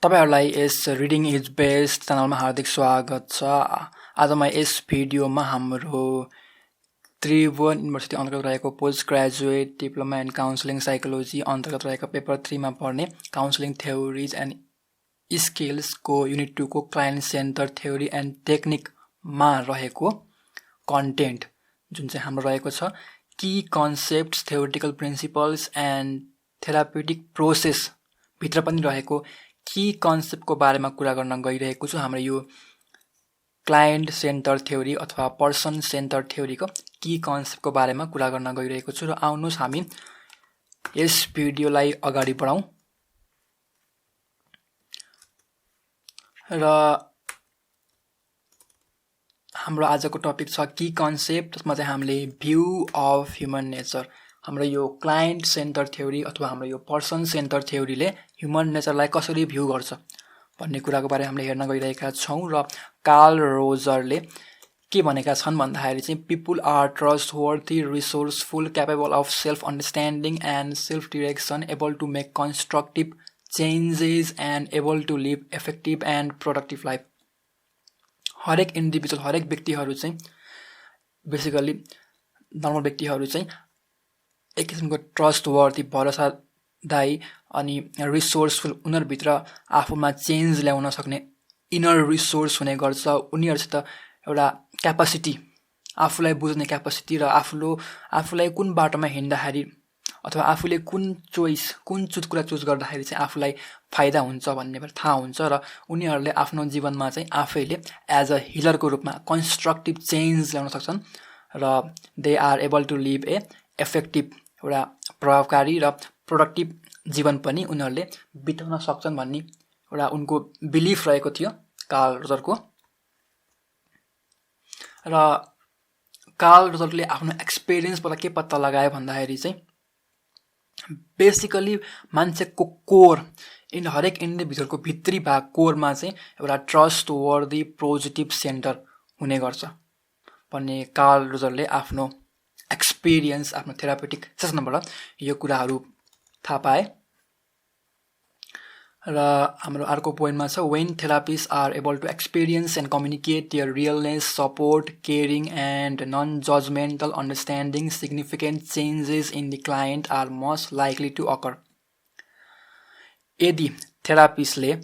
तपाईहरुलाई यस reading is best च्यानलमा हार्दिक स्वागत छ। आज म यस भिडियोमा हाम्रो त्रिभुवन युनिभर्सिटी अन्तर्गत रहेको post graduate diploma and counselling psychology अन्तर्गत रहेको पेपर 3 मा पर्ने काउन्सिलिङ थ्योरीज एन्ड स्किल्स को युनिट 2 को client centre theory and technique मा रहेको कन्टेन्ट जुन चाहिँ हाम्रो रहेको छ key concepts theoretical principles and therapeutic process भित्र पनि रहेको की कन्सेप्ट को बारेमा कुरा गर्न गइरहेको छु। हाम्रो यो क्लाइन्ट सेन्टर थ्योरी अथवा पर्सन सेन्टर थ्योरी को की कन्सेप्ट को बारेमा कुरा गर्न गइरहेको छु र आउनुस् हामी यस भिडियोलाई अगाडि बढाउँ र हाम्रो आजको टपिक छ की कन्सेप्ट। त्यसमा चाहिँ हामीले भ्यू अफ ह्युमन नेचर, हाम्रो यो क्लाइन्ट सेन्टर थ्योरी अथवा हाम्रो यो पर्सन सेन्टर थ्योरीले ह्युमन नेचरलाई कसरी भ्यू गर्छ भन्ने कुराको बारेमा हामीले हेर्न गइरहेका छौं। र कार्ल रोजरले के भनेका छन् भन्दाखेरि चाहिँ people are trustworthy, resourceful, capable of self understanding and self direction, able to make constructive changes and able to live effective and productive life. हरेक इन्डिभिजुअल, हरेक व्यक्तिहरू चाहिँ बेसिकली नर्मल व्यक्तिहरू चाहिँ एक किसिमको ट्रस्टवर्थी, भरोसादायी अनि रिसोर्सफुल, उनीहरुभित्र आफूमा चेन्ज ल्याउन सक्ने इनर रिसोर्स हुने गर्छ। उनीहरुसित एउटा क्यापासिटी, आफूलाई बुझ्ने क्यापासिटी र आफूलाई कुन बाटोमा हिँड्दाखेरि अथवा आफूले कुन कुरा चुज गर्दाखेरि चाहिँ आफूलाई फाइदा हुन्छ भन्ने थाहा हुन्छ र उनीहरुले आफ्नो जीवनमा चाहिँ आफैले एज अ हिलरको रूपमा कन्स्ट्रक्टिभ चेन्ज ल्याउन सक्छन् र they are able to live a effective, एउटा प्रभावकारी र प्रोडक्टिभ जीवन पनि उनीहरुले बिताउन सक्छन् भन्ने एउटा उनको बिलिफ रहेको थियो कार्ल रोजरको। र कार्ल रोजरले आफ्नो एक्सपिरियन्सबाट के पत्ता लगाए भन्दाखेरि चाहिँ बेसिकली मान्छेको कोर, हरेक इन्डिभिजुअलको भित्री भाग कोरमा चाहिँ एउटा ट्रस्ट वर्दी पोजिटिभ सेन्टर हुने गर्छ भन्ने कार्ल रोजरले आफ्नो एक्सपिरियन्स, आफ्नो थेराप्युटिक सेसनबाट यो कुराहरू थाहा पाए। र हाम्रो अर्को पोइन्टमा छ when therapists are able to experience and communicate their realness, support, caring and non-judgmental understanding, significant changes in the client are most likely to occur। यदि थेरापिस्टले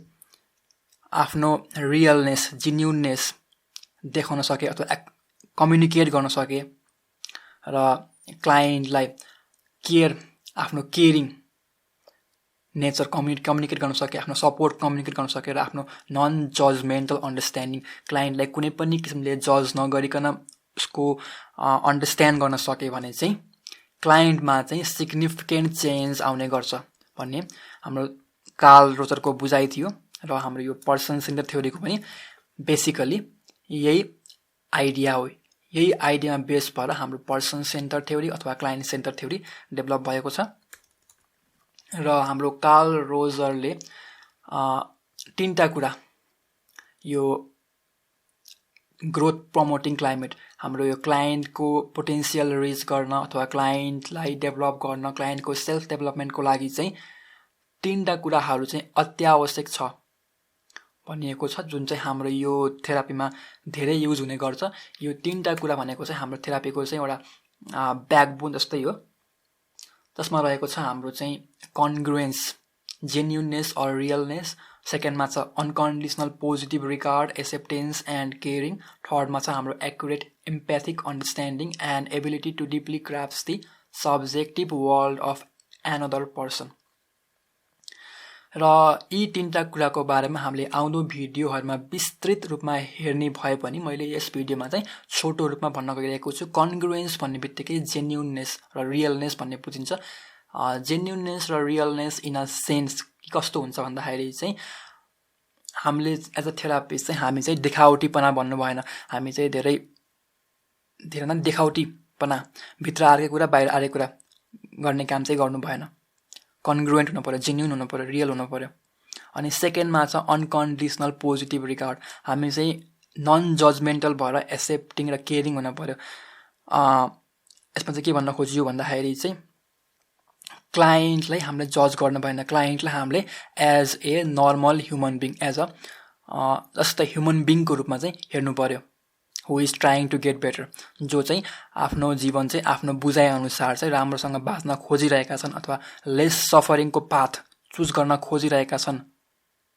आफ्नो रियलनेस, जेन्युननेस देखाउन सके अथवा कम्युनिकेट गर्न सके र क्लाइन्टलाई आफ्नो केयरिङ नेचर कम्युनिकेट गर्न सके, आफ्नो सपोर्ट कम्युनिकेट गर्न सके र आफ्नो नन जजमेन्टल अन्डरस्ट्यान्डिङ, क्लाइन्टलाई कुनै पनि किसिमले जज नगरिकन उसको अन्डरस्ट्यान्ड गर्न सके भने चाहिँ क्लाइन्टमा चाहिँ सिग्निफिकेन्ट चेन्ज आउने गर्छ भन्ने हाम्रो कार्ल रोजरको बुझाइ थियो। र हाम्रो यो पर्सन सेन्टर थ्योरीको पनि बेसिकली यही आइडिया हो। यही आइडियामा बेस भएर हाम्रो पर्सन सेन्टर थ्योरी अथवा क्लाइन्ट सेन्टर थ्योरी डेभलप भएको छ। र हाम्रो कार्ल रोजरले 3टा कुरा, यो ग्रोथ प्रमोटिङ क्लाइमेट, हाम्रो यो क्लाइन्टको पोटेन्सियल रिच गर्न अथवा क्लाइन्टलाई डेभलप गर्न, क्लाइन्टको सेल्फ डेभलपमेन्टको लागि चाहिँ 3टा कुराहरू चाहिँ अत्यावश्यक छ भनिएको छ, जुन चाहिँ हाम्रो यो थेरापीमा धेरै युज हुने गर्छ। यो 3टा कुरा भनेको चाहिँ हाम्रो थेरापीको चाहिँ एउटा ब्याकबोन जस्तै हो। त्यसमा रहेको छ हाम्रो चाहिँ कन्ग्रुएन्स, जेन्युननेस अर रियलनेस। सेकेन्डमा छ unconditional positive regard, acceptance and caring. थर्डमा छ हाम्रो accurate empathic understanding and ability to deeply grasp the subjective world of another person. र यी 3टा कुराको बारेमा हामीले आउँदो भिडियोहरुमा विस्तृत रूपमा हेर्ने भए पनि मैले यस भिडियोमा चाहिँ छोटो रूपमा भन्न गइरहेको छु। कन्ग्रुएन्स भन्ने बित्तिकै जेन्युननेस र रियलनेस भन्ने बुझिन्छ। जेन्युननेस र रियलनेस इन अ सेन्स कस्तो हुन्छ भन्दाखेरि चाहिँ हामीले एज अ थेरापिस्ट चाहिँ हामी चाहिँ देखावटीपना भन्नु भएन। हामी चाहिँ धेरै नै देखावटीपना, भित्र आर्कै कुरा बाहिर आर्कै कुरा गर्ने काम चाहिँ गर्नु भएन। कन्ग्रुएन्ट हुनु पर्यो, जेन्युन हुनु पर्यो, रियल हुनु पर्यो। अनि सेकेन्डमा छ अनकन्डिसनल पोजिटिभ रिगार्ड, हामी चाहिँ नन जजमेन्टल भएर एक्सेप्टिङ र केयरिङ हुनु पर्यो। यसमा चाहिँ के भन्न खोजियो भन्दाखेरि चाहिँ क्लाइन्टलाई हामीले जज गर्न भएन, क्लाइन्टलाई हामीले as a normal human being, as a जस्तै ह्युमन बिङको रूपमा चाहिँ हेर्नु पर्यो, who is trying to get better, जो चाहिँ आफ्नो जीवन चाहिँ आफ्नो बुझाइअनुसार चाहिँ राम्रोसँग बाँच्न खोजिरहेका छन् अथवा लेस सफरिङको पाथ चुज गर्न खोजिरहेका छन्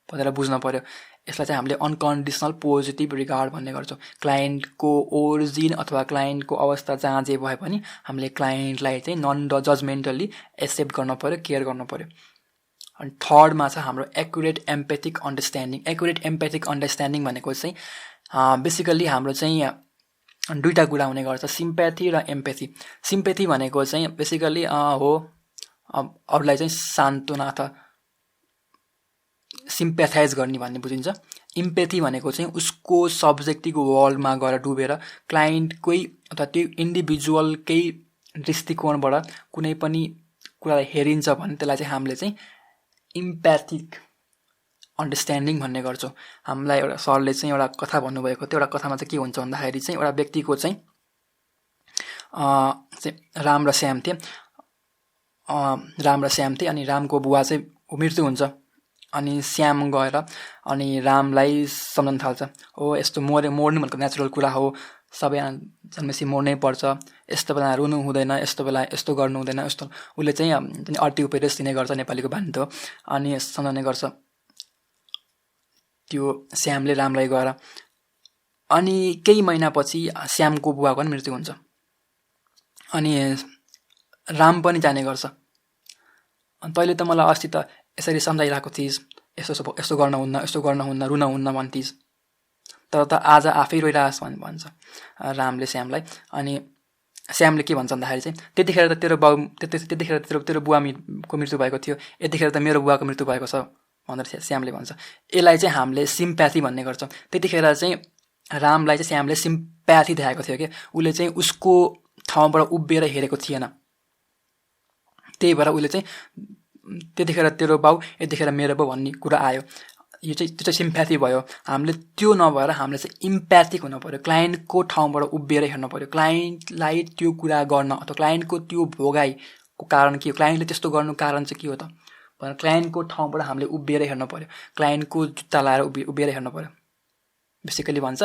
भनेर बुझ्न पर्यो। यसलाई चाहिँ हामीले अनकन्डिसनल पोजिटिभ रिगार्ड भन्ने गर्छौँ। क्लाइन्टको ओरिजिन अथवा क्लाइन्टको अवस्था जहाँ जे भए पनि हामीले क्लाइन्टलाई चाहिँ नन जजमेन्टली एक्सेप्ट गर्न पर्यो, केयर गर्न पर्यो। अनि थर्डमा छ हाम्रो एक्युरेट एम्पेथिक अन्डरस्ट्यान्डिङ। एक्युरेट एम्पेथिक अन्डरस्ट्यान्डिङ भनेको चाहिँ बेसिकली हाम्रो चाहिँ दुईवटा कुरा हुने गर्छ, सिम्प्याथी र एम्पेथी। सिम्पेथी भनेको चाहिँ बेसिकली हो अरूलाई चाहिँ सान्त्वना अथवा सिम्प्याथाइज गर्ने भन्ने बुझिन्छ। इम्पेथी भनेको चाहिँ उसको सब्जेक्टिभ वर्ल्डमा गएर डुबेर क्लाइन्टकै अथवा त्यो इन्डिभिजुअलकै दृष्टिकोणबाट कुनै पनि कुरालाई हेरिन्छ भने त्यसलाई चाहिँ हामीले चाहिँ इम्प्याथिक अन्डरस्ट्यान्डिङ भन्ने गर्छौँ। हामीलाई एउटा सरले चाहिँ एउटा कथा भन्नुभएको थियो। एउटा कथामा चाहिँ के हुन्छ भन्दाखेरि चाहिँ एउटा व्यक्तिको चाहिँ राम र श्याम थिए अनि रामको बुवा चाहिँ मृत्यु हुन्छ। अनि श्याम गएर अनि रामलाई सम्झाउन थाल्छ, हो यस्तो मर्नु भनेको नेचुरल कुरा हो, सबै जन्मेपछि मर्नै पर्छ, यस्तो बेला रुनु हुँदैन, यस्तो बेला यस्तो गर्नु हुँदैन, यस्तो उसले चाहिँ अर्टी उपदेश दिने गर्छ, नेपालीको बानी हो। अनि सम्झाउने गर्छ त्यो श्यामले रामलाई गएर। अनि केही महिनापछि श्यामको बुवाको पनि मृत्यु हुन्छ। अनि राम पनि जाने गर्छ। अनि तैँले त मलाई अस्ति त यसरी सम्झाइरहेको थिइस्, यस्तो गर्नुहुन्न रुनुहुन्न भन्थिस्, तर त आज आफै रोइरहेस् भन्छ रामले श्यामलाई। अनि श्यामले के भन्छ भन्दाखेरि चाहिँ त्यतिखेर त तेरो बुवाको मृत्यु भएको थियो, यतिखेर त मेरो बुवाको मृत्यु भएको छ भनेर श्यामले भन्छ। यसलाई चाहिँ हामीले सिम्प्याथी भन्ने गर्छौँ। त्यतिखेर चाहिँ रामलाई चाहिँ श्यामले सिम्प्याथी देखाएको थियो कि उसले चाहिँ उसको ठाउँबाट उभिएर हेरेको थिएन। त्यही भएर उसले चाहिँ त्यतिखेर तेरो बाउ यतिखेर मेरो बाउ भन्ने कुरा आयो। यो चाहिँ सिम्प्याथी भयो। हामीले त्यो नभएर हामीले चाहिँ इम्प्याथिक हुनु पर्यो, क्लाइन्टको ठाउँबाट उभिएर हेर्नु पर्यो। क्लाइन्टलाई त्यो कुरा गर्न अथवा क्लाइन्टको त्यो भोगाइको कारण के हो, क्लाइन्टले त्यस्तो गर्नु कारण चाहिँ के हो त भनेर क्लाइन्टको ठाउँबाट हामीले उभिएर हेर्नु पर्यो, क्लाइन्टको जुत्ता लाएर उभिएर हेर्नु पर्यो। बेसिकली भन्छ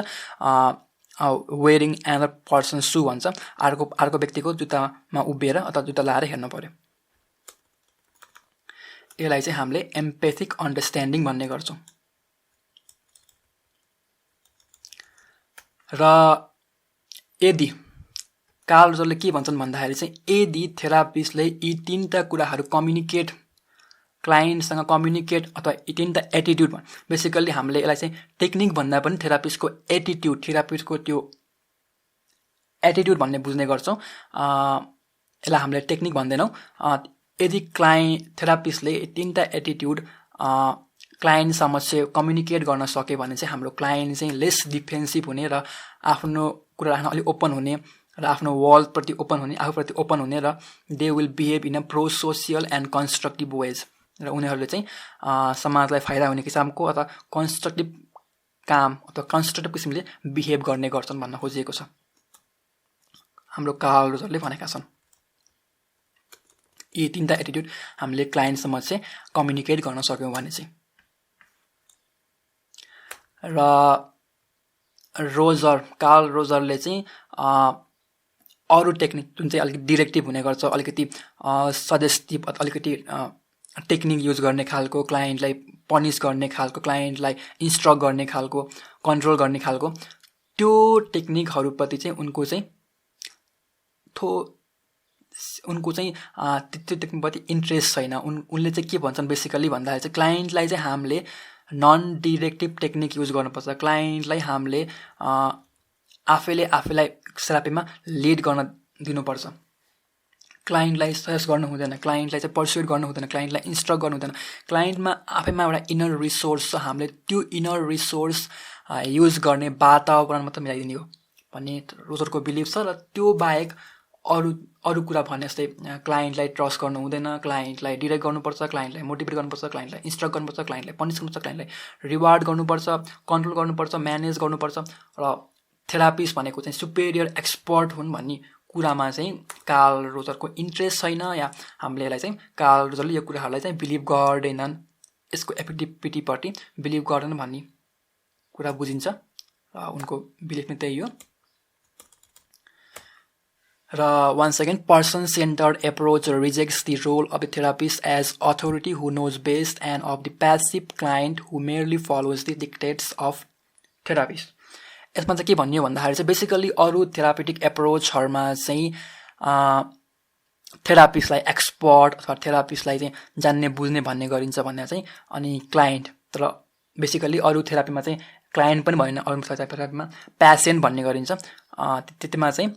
वेयरिङ एनदर पर्सन सू भन्छ, अर्को व्यक्तिको जुत्तामा उभिएर अथवा जुत्ता लाएर हेर्नु पर्यो। यसलाई चाहिँ हामीले एम्पेथिक अन्डरस्ट्यान्डिङ भन्ने गर्छौँ। र यदि कार्ल रोजरले के भन्छन् भन्दाखेरि चाहिँ यदि थेरापिस्टले यी तीनटा कुराहरू क्लाइन्टसँग कम्युनिकेट अथवा यी तीनटा एटिट्युड, बेसिकली हामीले यसलाई चाहिँ टेक्निक भन्दा पनि थेरापिस्टको थेरापिस्टको त्यो एटिट्युड भन्ने बुझ्ने गर्छौँ। यसलाई हामीले टेक्निक भन्दैनौँ। यदि थेरापिस्टले तीनटा एटिट्युड क्लाइन्ट समक्ष कम्युनिकेट गर्न सक्यो भने चाहिँ हाम्रो क्लाइन्ट चाहिँ लेस डिफेन्सिभ हुने र आफ्नो कुरा राख्न अलिक ओपन हुने र आफ्नो वर्ल्डप्रति ओपन हुने, आफूप्रति ओपन हुने र they will behave in a prosocial and constructive ways, र उनीहरूले चाहिँ समाजलाई फाइदा हुने किसिमको अथवा कन्स्ट्रक्टिभ काम अथवा कन्स्ट्रक्टिभ किसिमले बिहेभ गर्ने गर्छन् भन्न खोजिएको छ, हाम्रो कार्ल रोजरले भनेका छन्। यी तीनटा एटिट्युड हामीले क्लाइन्टसम्म चाहिँ कम्युनिकेट गर्न सक्यौँ भने चाहिँ। र कार्ल रोजरले चाहिँ अरू टेक्निक जुन चाहिँ अलिकति डिरेक्टिभ हुने गर्छ, अलिकति सजेस्टिभ अलिकति टेक्निक युज गर्ने खालको, क्लाइन्टलाई पनिस गर्ने खालको, क्लाइन्टलाई इन्स्ट्रक्ट गर्ने खालको, कन्ट्रोल गर्ने खालको, त्यो टेक्निकहरूप्रति चाहिँ उनको चाहिँ त्यो टेक्निकप्रति इन्ट्रेस्ट छैन। उनले चाहिँ के भन्छन् बेसिकली भन्दाखेरि चाहिँ क्लाइन्टलाई चाहिँ हामीले नन डिरेक्टिभ टेक्निक युज गर्नुपर्छ। क्लाइन्टलाई हामीले आफैलाई थेरापीमा लिड गर्न दिनुपर्छ। क्लाइन्टलाई सजेस्ट गर्नु हुँदैन, क्लाइन्टलाई चाहिँ पर्स्युट गर्नु हुँदैन, क्लाइन्टलाई इन्स्ट्रक्ट गर्नु हुँदैन। क्लाइन्टमा आफैमा एउटा इनर रिसोर्स छ, हामीले त्यो इनर रिसोर्स युज गर्ने वातावरण मात्र मिलाइदिने हो भन्ने रोजरको बिलिभ छ। र त्यो बाहेक अरू कुरा भने जस्तै क्लाइन्टलाई ट्रस्ट गर्नु हुँदैन, क्लाइन्टलाई डिरेक्ट गर्नुपर्छ, क्लाइन्टलाई मोटिभेट गर्नुपर्छ, क्लाइन्टलाई इन्स्ट्रक्ट गर्नुपर्छ, क्लाइन्टलाई पनिस गर्नुपर्छ, क्लाइन्टलाई रिवार्ड गर्नुपर्छ, कन्ट्रोल गर्नुपर्छ, म्यानेज गर्नुपर्छ। र थेरापिस्ट भनेको चाहिँ सुपेरियर एक्सपर्ट हुन् भन्ने कुरामा चाहिँ कार्ल रोजरको इन्ट्रेस्ट छैन या हामीले यसलाई चाहिँ कार्ल रोजरले यो कुराहरूलाई चाहिँ बिलिभ गर्दैनन्, यसको एफिडेभिटीपट्टि बिलिभ गर्दैन भन्ने कुरा बुझिन्छ र उनको बिलिभ नै त्यही हो। र once again, person-centered approach rejects the role of the therapist as authority who knows best and of the passive client who merely follows the dictates of therapist। यसमा चाहिँ के भन्ने हो भन्दाखेरि चाहिँ बेसिकली अरू थेरापेटिक एप्रोचहरुमा चाहिँ थेरापिस्टलाई एक्सपर्ट अथवा थेरापिस्टलाई चाहिँ जान्ने बुझ्ने भन्ने गरिन्छ भन्ने चाहिँ, अनि क्लाइन्ट, तर बेसिकली अरू थेरापीमा चाहिँ क्लाइन्ट पनि भएन, अरू थेरापीमा पेशेन्ट भन्ने गरिन्छ। त्यतिमा चाहिँ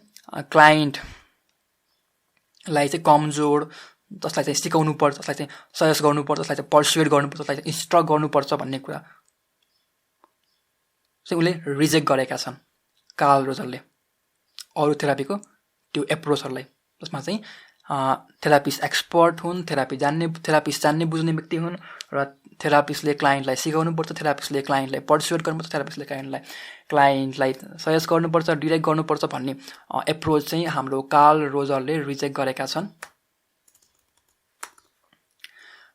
क्लाइन्टलाई चाहिँ कमजोर, जसलाई चाहिँ सिकाउनु पर्छ, जसलाई चाहिँ सजेस्ट गर्नुपर्छ, जसलाई चाहिँ पर्सुएड गर्नुपर्छ, जसलाई चाहिँ इन्स्ट्रक्ट गर्नुपर्छ भन्ने कुरा चाहिँ उले रिजेक्ट गरेका छन् कार्ल रोजरले अरू थेरापीको त्यो एप्रोचहरूलाई, जसमा चाहिँ थेरापिस्ट एक्सपर्ट हुन्, थेरापिस्ट जान्ने बुझ्ने व्यक्ति हुन् र थेरापिस्टले क्लाइन्टलाई सिकाउनुपर्छ, थेरापिस्टले क्लाइन्टलाई पर्सुएड गर्नुपर्छ, थेरापिस्टले क्लाइन्टलाई सजेस्ट गर्नुपर्छ, डिरेक्ट गर्नुपर्छ भन्ने एप्रोच चाहिँ हाम्रो कार्ल रोजरले रिजेक्ट गरेका छन्।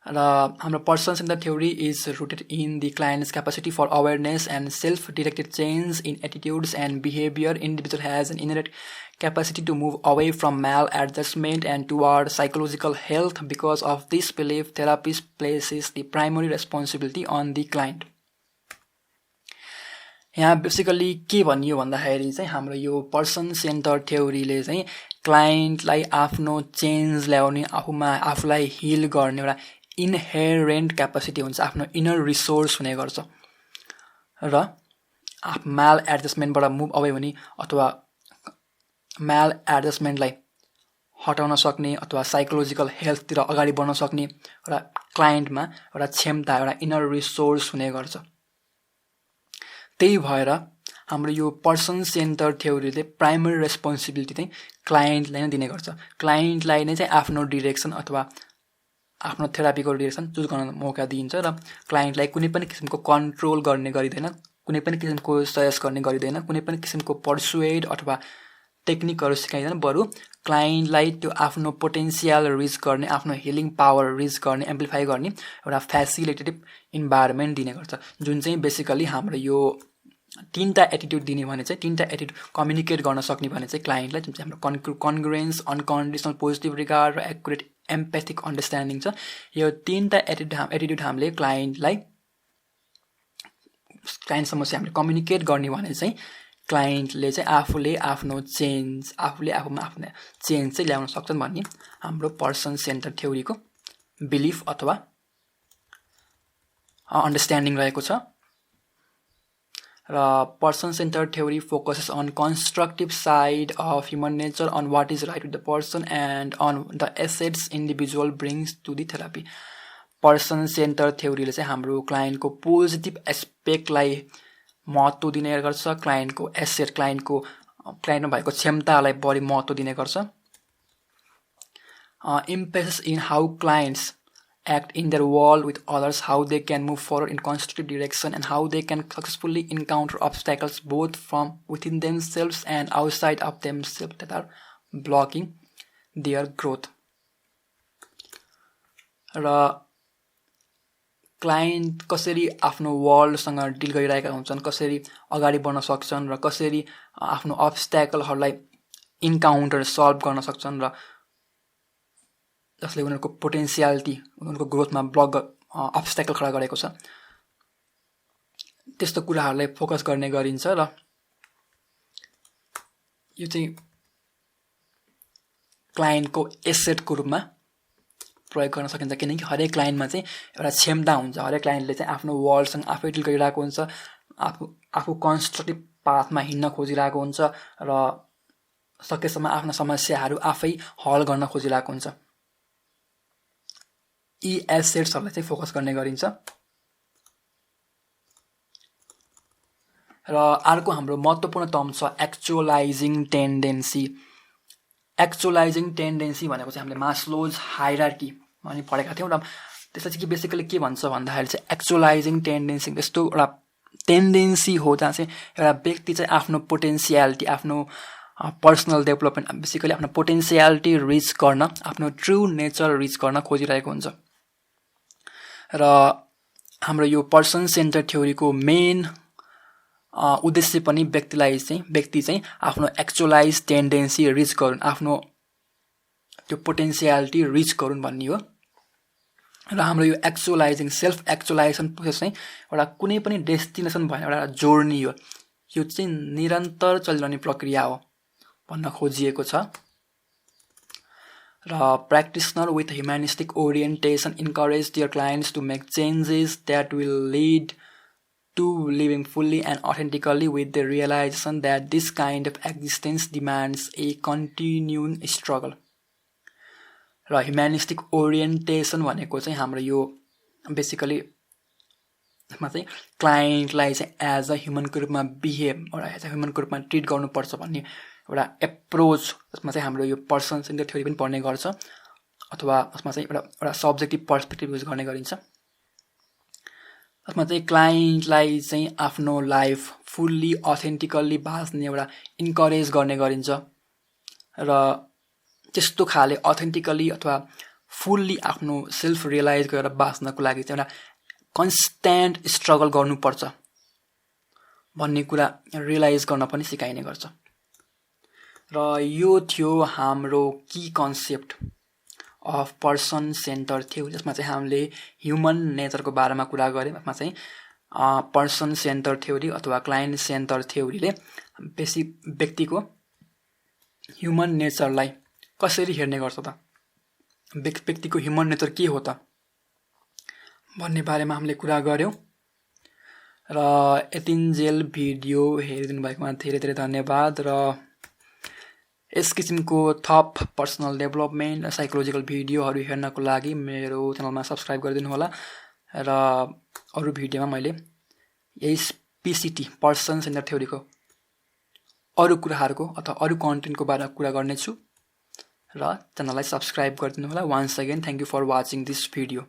र हाम्रो person centred theory is rooted in the client's capacity for awareness and self directed change in attitudes and behaviour. Individual has an inherent capacity to move away from maladjustment and toward psychological health. Because of this belief, therapist places the primary responsibility on the client। यहाँ basically के भनियो भन्दाखेरि चाहिँ हाम्रो यो person centre थ्योरीले चाहिँ क्लाइन्टलाई आफ्नो चेन्ज ल्याउने, आफूलाई हिल गर्ने एउटा इनहेरेन्ट क्यापेसिटी हुन्छ, आफ्नो इनर रिसोर्स हुने गर्छ र माल एडजस्टमेन्टबाट मुभ अवे हुने अथवा माल एडजस्टमेन्टलाई हटाउन सक्ने अथवा साइकोलोजिकल हेल्थतिर अगाडि बढ्न सक्ने एउटा क्लाइन्टमा एउटा क्षमता, एउटा इनर रिसोर्स हुने गर्छ। त्यही भएर हाम्रो यो पर्सन सेन्टर थ्योरीले प्राइमरी रेस्पोन्सिबिलिटी चाहिँ क्लाइन्टलाई नै दिने गर्छ। क्लाइन्टलाई नै चाहिँ आफ्नो डिरेक्सन अथवा आफ्नो थेरापीको डिरेक्सन चुज गर्न मौका दिइन्छ र क्लाइन्टलाई कुनै पनि किसिमको कन्ट्रोल गर्ने गरिँदैन, कुनै पनि किसिमको सजेस्ट गर्ने गरिँदैन, कुनै पनि किसिमको पर्सुएड अथवा टेक्निकहरू सिकाइँदैन, बरु क्लाइन्टलाई त्यो आफ्नो पोटेन्सियल रिच गर्ने, आफ्नो हिलिङ पावर रिच गर्ने, एम्प्लिफाई गर्ने एउटा फ्यासिलिटेटिभ इन्भाइरोमेन्ट दिने गर्छ, जुन चाहिँ बेसिकली हाम्रो यो तीनटा एटिट्युड दिने भने चाहिँ, तीनटा एटिट्युड कम्युनिकेट गर्न सक्ने भने चाहिँ क्लाइन्टलाई, जुन चाहिँ हाम्रो कन्ग्रुएन्स, अनकन्डिसनल पोजिटिभ रिगार्ड र एक्युरेट एम्प्याथिक अन्डरस्ट्यान्डिङ छ। यो तीनटा एटिट्युड हामीले क्लाइन्टसँग चाहिँ हामीले कम्युनिकेट गर्ने भने चाहिँ क्लाइन्टले चाहिँ आफूले आफ्नो चेन्ज चाहिँ ल्याउन सक्छन् भन्ने हाम्रो पर्सन सेन्टर थ्योरीको बिलिफ अथवा अन्डरस्ट्यान्डिङ रहेको छ। र person centre theory focuses on constructive side of human nature, on what is right with the person and on the assets individual brings to the therapy. Person centre थ्योरीले चाहिँ हाम्रो क्लाइन्टको positive एस्पेक्टलाई महत्त्व दिने गर्छ, क्लाइन्टको एसेट, क्लाइन्टमा भएको क्षमतालाई बढी महत्त्व दिने गर्छ। Emphasises in how clients act in their world with others, how they can move forward in constructive direction, and how they can successfully encounter obstacles both from within themselves and outside of themselves that are blocking their growth। र client कसरी आफ्नो वर्ल्डसँग deal गरिरहेका हुन्छन्, कसरी अगाडि बढ्न सक्छन् र कसरी आफ्नो अब्स्ट्याकलहरूलाई इन्काउन्टर सल्भ गर्न सक्छन् र जसले उनीहरूको पोटेन्सियालिटी, उनीहरूको ग्रोथमा अब्स्ट्याकल खडा गरेको छ, त्यस्तो कुराहरूलाई फोकस गर्ने गरिन्छ। र यो चाहिँ क्लाइन्टको एसेटको रूपमा प्रयोग गर्न सकिन्छ, किनकि हरेक क्लाइन्टमा चाहिँ एउटा क्षमता हुन्छ, हरेक क्लाइन्टले चाहिँ आफ्नो वर्ल्डसँग आफै डिल गरिरहेको हुन्छ, आफू कन्स्ट्रक्टिभ पाथमा हिँड्न खोजिरहेको हुन्छ र सकेसम्म आफ्ना समस्याहरू आफै हल गर्न खोजिरहेको हुन्छ। यी एसेट्सहरूलाई चाहिँ फोकस गर्ने गरिन्छ। र अर्को हाम्रो महत्त्वपूर्ण टर्म छ एक्चुअलाइजिङ टेन्डेन्सी। एक्चुअलाइजिङ टेन्डेन्सी भनेको चाहिँ हामीले मास्लोज हायरार्की भनी पढेका थियौँ र त्यसलाई चाहिँ बेसिकली के भन्छ भन्दाखेरि चाहिँ एक्चुअलाइजिङ टेन्डेन्सी यस्तो एउटा टेन्डेन्सी हो जहाँ चाहिँ एउटा व्यक्ति चाहिँ आफ्नो पोटेन्सियालिटी, आफ्नो पर्सनल डेभलपमेन्ट बेसिकली आफ्नो पोटेन्सियालिटी रिच गर्न आफ्नो ट्रु नेचर रिच गर्न खोजिरहेको हुन्छ र हाम्रो यो पर्सन सेन्टर थ्योरीको मेन उद्देश्य पनि व्यक्ति चाहिँ आफ्नो एक्चुअलाइज टेन्डेन्सी रिच गरून् आफ्नो त्यो पोटेन्सियालिटी रिच गरून् भन्ने हो र हाम्रो यो एक्चुअलाइजिङ सेल्फ एक्चुअलाइजेसन प्रोसेस चाहिँ एउटा कुनै पनि डेस्टिनेसन भएन एउटा जोर्नी हो यो चाहिँ निरन्तर चलिरहने प्रक्रिया हो भन्न खोजिएको छ र practitioner with humanistic orientation encourage their clients to make changes that will lead to living fully and authentically with the realization that this kind of existence demands a continuing struggle. र humanistic orientation भनेको चाहिँ हाम्रो यो basically यसमा चाहिँ क्लाइन्टलाई चाहिँ as a ह्युमनको रूपमा behave एउटा एज अ ह्युमनको रूपमा ट्रिट गर्नुपर्छ भन्ने एउटा एप्रोच यसमा चाहिँ हाम्रो यो पर्सन सेन्टर थ्योरी पनि पढ्ने गर्छ अथवा यसमा चाहिँ एउटा सब्जेक्टिभ पर्सपेक्टिभ युज गर्ने गरिन्छ यसमा चाहिँ क्लाइन्टलाई चाहिँ आफ्नो लाइफ फुल्ली अथेन्टिकल्ली बाँच्ने एउटा इन्करेज गर्ने गरिन्छ र त्यस्तो खाले अथेन्टिकली अथवा फुल्ली आफ्नो सेल्फ रियलाइज गरेर बाँच्नको लागि चाहिँ एउटा कन्स्ट्यान्ट स्ट्रगल गर्नुपर्छ भन्ने कुरा रियलाइज गर्न पनि सिकाइने गर्छ र यो थियो हाम्रो key concept of person centre theory जसमा चाहिँ हामीले ह्युमन नेचरको बारेमा कुरा गऱ्यौँ यसमा चाहिँ पर्सन सेन्टर थ्योरी अथवा क्लाइन्ट सेन्टर थ्योरीले बेसी व्यक्तिको ह्युमन नेचरलाई कसरी हेर्ने गर्छ त व्यक्तिको ह्युमन नेचर के हो त भन्ने बारेमा हामीले कुरा गऱ्यौँ र यतिन्जेल भिडियो हेरिदिनु भएकोमा धेरै धेरै धन्यवाद र यस किसिमको थप पर्सनल डेभलपमेन्ट साइकोलोजिकल भिडियोहरू हेर्नको लागि मेरो च्यानलमा सब्स्क्राइब गरिदिनु होला र अरू भिडियोमा मैले यही PCT पर्सन सेन्टर थ्योरीको अरू कुराहरूको अथवा अरू कन्टेन्टको बारेमा कुरा गर्नेछु र च्यानललाई सब्स्क्राइब गरिदिनु होला once again thank you for watching this video